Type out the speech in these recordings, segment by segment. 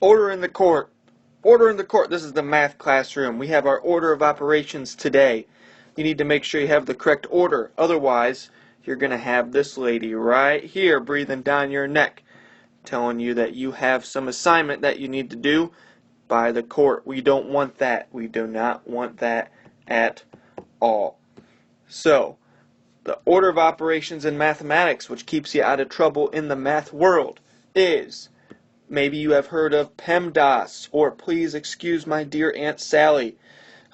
Order in the court. Order in the court. This is the math classroom. We have our order of operations today. You need to make sure you have the correct order. Otherwise, you're going to have this lady right here breathing down your neck, telling you that you have some assignment that you need to do by the court. We don't want that. We do not want that at all. So, the order of operations in mathematics, which keeps you out of trouble in the math world, is, maybe you have heard of PEMDAS, or Please Excuse My Dear Aunt Sally.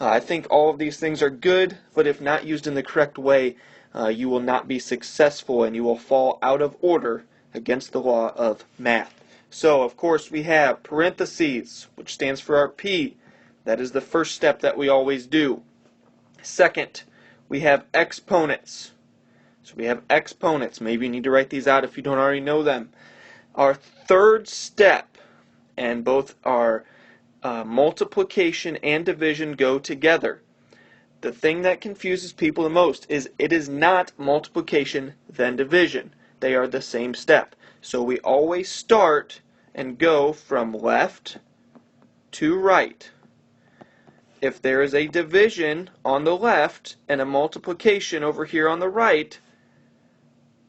I think all of these things are good, but if not used in the correct way, you will not be successful and you will fall out of order against the law of math. So, of course, we have parentheses, which stands for our P. That is the first step that we always do. Second, we have exponents. So we have exponents. Maybe you need to write these out if you don't already know them. Our third step, and both our multiplication and division go together. The thing that confuses people the most is it is not multiplication then division. They are the same step. So we always start and go from left to right. If there is a division on the left and a multiplication over here on the right,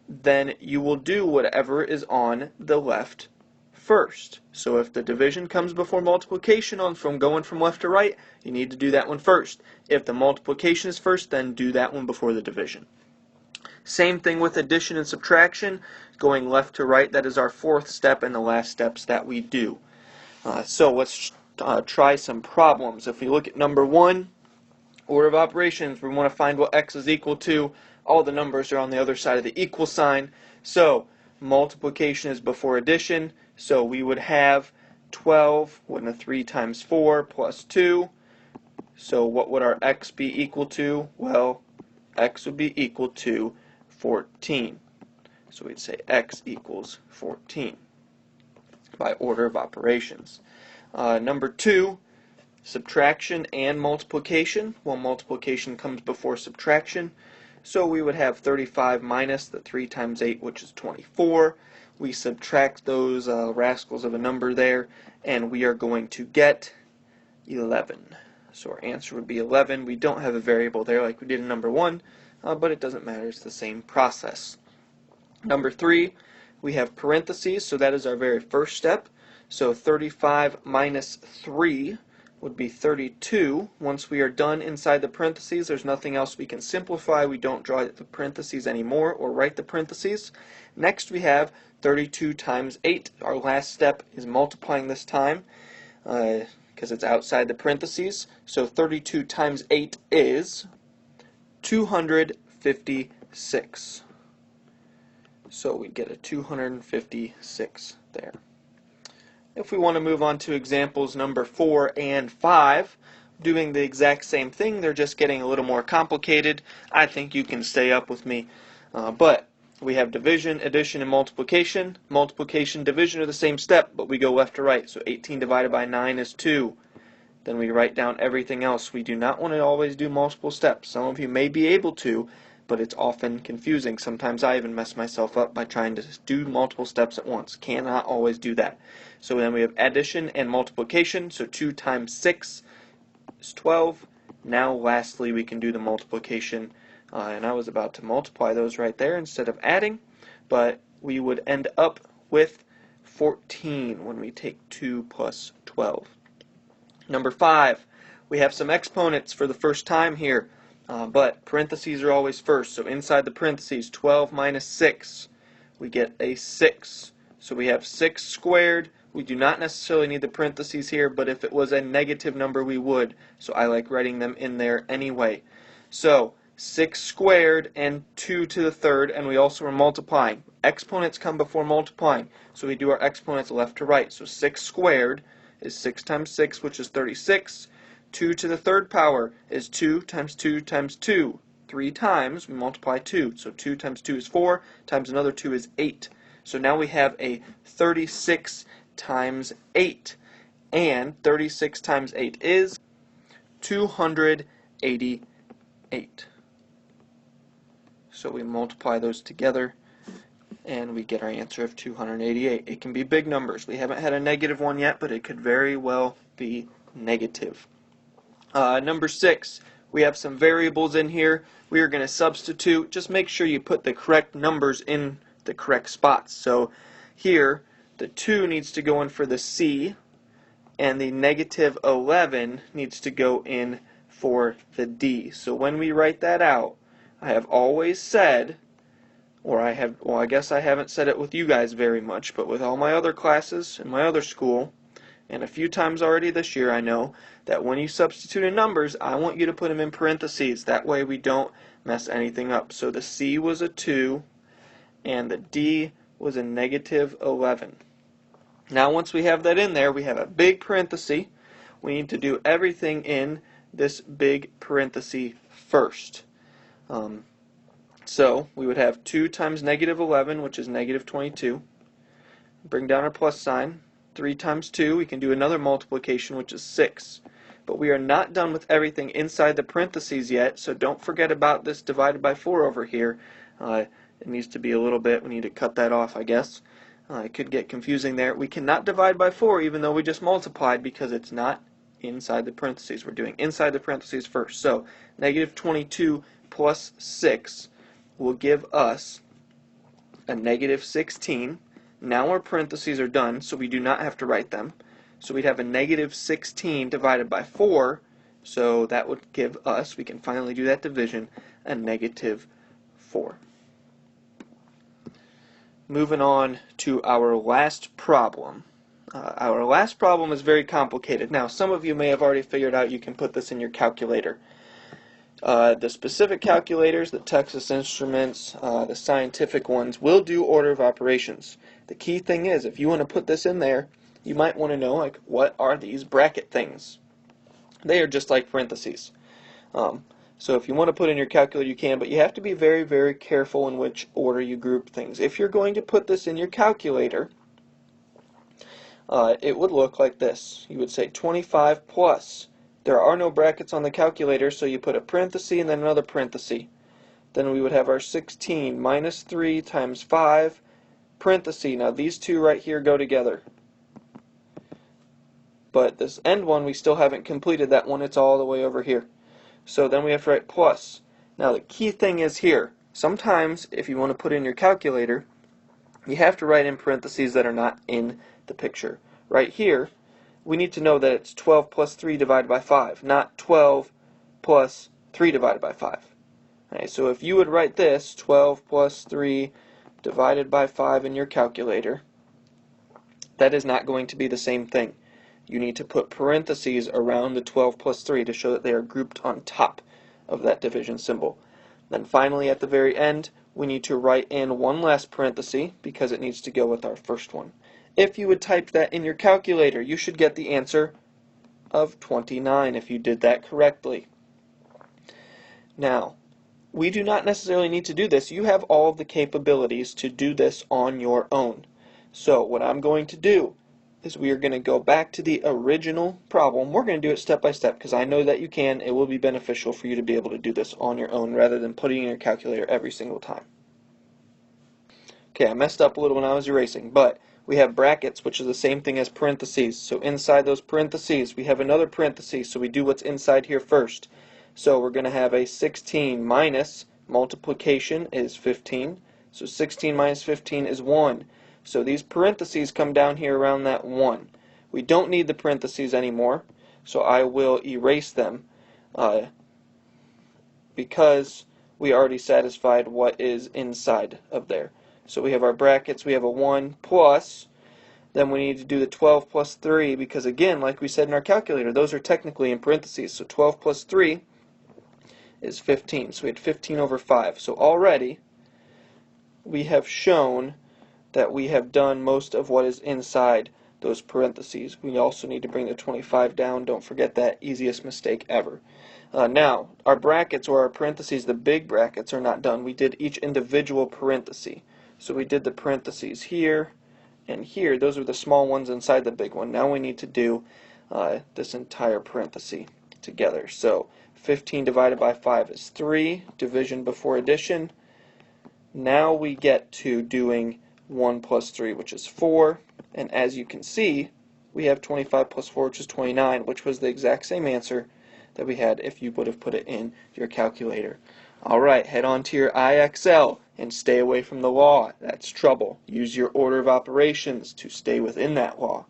then you will do whatever is on the left first. So if the division comes before multiplication from going from left to right, you need to do that one first. If the multiplication is first, then do that one before the division. Same thing with addition and subtraction, going left to right. That is our fourth step and the last steps that we do. So let's try some problems. If we look at number 1, order of operations, we want to find what x is equal to. All the numbers are on the other side of the equal sign. So multiplication is before addition. So we would have 12, wouldn't a 3 times 4 plus 2. So what would our x be equal to? Well, x would be equal to 14. So we'd say x equals 14 by order of operations. Number 2, subtraction and multiplication. Well, multiplication comes before subtraction. So we would have 35 minus the 3 times 8, which is 24. We subtract those rascals of a number there, and we are going to get 11. So our answer would be 11. We don't have a variable there like we did in number 1, but it doesn't matter. It's the same process. Number 3, we have parentheses, so that is our very first step. So 35 minus 3 would be 32. Once we are done inside the parentheses, there's nothing else we can simplify. We don't draw the parentheses anymore or write the parentheses. Next we have 32 times 8. Our last step is multiplying this time because it's outside the parentheses. So 32 times 8 is 256. So we get a 256 there. If we want to move on to examples number 4 and 5, doing the exact same thing, they're just getting a little more complicated. I think you can stay up with me. But we have division, addition, and multiplication. Multiplication, division are the same step, but we go left to right. So 18 divided by 9 is 2. Then we write down everything else. We do not want to always do multiple steps. Some of you may be able to, but it's often confusing. Sometimes I even mess myself up by trying to do multiple steps at once. Cannot always do that. So then we have addition and multiplication. So 2 times 6 is 12. Now lastly we can do the multiplication. And I was about to multiply those right there instead of adding. But we would end up with 14 when we take 2 plus 12. Number 5. We have some exponents for the first time here. But parentheses are always first. So inside the parentheses, 12 minus 6, we get a 6. So we have 6 squared. We do not necessarily need the parentheses here, but if it was a negative number, we would. So I like writing them in there anyway. So 6 squared and 2 to the third, and we also are multiplying. Exponents come before multiplying, so we do our exponents left to right. So 6 squared is 6 times 6, which is 36. 2 to the third power is 2 times 2 times 2. 3 times, we multiply 2. So 2 times 2 is 4, times another 2 is 8. So now we have a 36 times 8. And 36 times 8 is 288. So we multiply those together, and we get our answer of 288. It can be big numbers. We haven't had a negative one yet, but it could very well be negative. Number 6, we have some variables in here. We are going to substitute. Just make sure you put the correct numbers in the correct spots. So here, the 2 needs to go in for the C, and the negative 11 needs to go in for the D. So when we write that out, I have always said, I guess I haven't said it with you guys very much, but with all my other classes in my other school, and a few times already this year, I know that when you substitute in numbers, I want you to put them in parentheses. That way we don't mess anything up. So the C was a 2, and the D was a negative 11. Now once we have that in there, we have a big parenthesis. We need to do everything in this big parenthesis first. So we would have 2 times negative 11, which is negative 22. Bring down our plus sign. 3 times 2, we can do another multiplication, which is 6. But we are not done with everything inside the parentheses yet, so don't forget about this divided by 4 over here. It needs to be a little bit, we need to cut that off, I guess. It could get confusing there. We cannot divide by 4 even though we just multiplied because it's not inside the parentheses. We're doing inside the parentheses first. So negative 22 plus 6 will give us a negative 16. Now our parentheses are done, so we do not have to write them. So we'd have a negative 16 divided by 4, so that would give us, we can finally do that division, a negative 4. Moving on to our last problem. Our last problem is very complicated. Now, some of you may have already figured out you can put this in your calculator. The specific calculators, the Texas Instruments, the scientific ones, will do order of operations. The key thing is, if you want to put this in there, you might want to know, like, what are these bracket things? They are just like parentheses. So if you want to put in your calculator, you can, but you have to be very, very careful in which order you group things. If you're going to put this in your calculator, it would look like this. You would say 25 plus. There are no brackets on the calculator, so you put a parenthesis and then another parenthesis. Then we would have our 16 minus 3 times 5, parenthesis. Now these two right here go together. But this end one, we still haven't completed that one. It's all the way over here. So then we have to write plus. Now the key thing is here. Sometimes, if you want to put in your calculator, you have to write in parentheses that are not in the picture. Right here, we need to know that it's 12 plus 3 divided by 5, not 12 plus 3 divided by 5. Alright, so if you would write this, 12 plus 3 divided by 5 in your calculator, that is not going to be the same thing. You need to put parentheses around the 12 plus 3 to show that they are grouped on top of that division symbol. Then finally, at the very end, we need to write in one last parenthesis because it needs to go with our first one. If you would type that in your calculator, you should get the answer of 29 if you did that correctly. Now, we do not necessarily need to do this. You have all of the capabilities to do this on your own. So what I'm going to do is we are going to go back to the original problem. We're going to do it step by step because I know that you can. It will be beneficial for you to be able to do this on your own rather than putting in your calculator every single time. Okay, I messed up a little when I was erasing, but we have brackets, which is the same thing as parentheses. So inside those parentheses, we have another parenthesis, so we do what's inside here first. So we're going to have a 16 minus multiplication is 15. So 16 minus 15 is 1. So these parentheses come down here around that 1. We don't need the parentheses anymore, so I will erase them because we already satisfied what is inside of there. So we have our brackets, we have a 1 plus, then we need to do the 12 plus 3 because again, like we said in our calculator, those are technically in parentheses. So 12 plus 3 is 15. So we had 15 over 5. So already we have shown that we have done most of what is inside those parentheses. We also need to bring the 25 down. Don't forget that, easiest mistake ever. Now, our brackets or our parentheses, the big brackets, are not done. We did each individual parenthesis. So we did the parentheses here and here. Those are the small ones inside the big one. Now we need to do this entire parenthesis together. So 15 divided by 5 is 3. Division before addition. Now we get to doing 1 plus 3, which is 4, and as you can see, we have 25 plus 4, which is 29, which was the exact same answer that we had if you would have put it in your calculator. Alright, head on to your IXL and stay away from the law. That's trouble. Use your order of operations to stay within that law.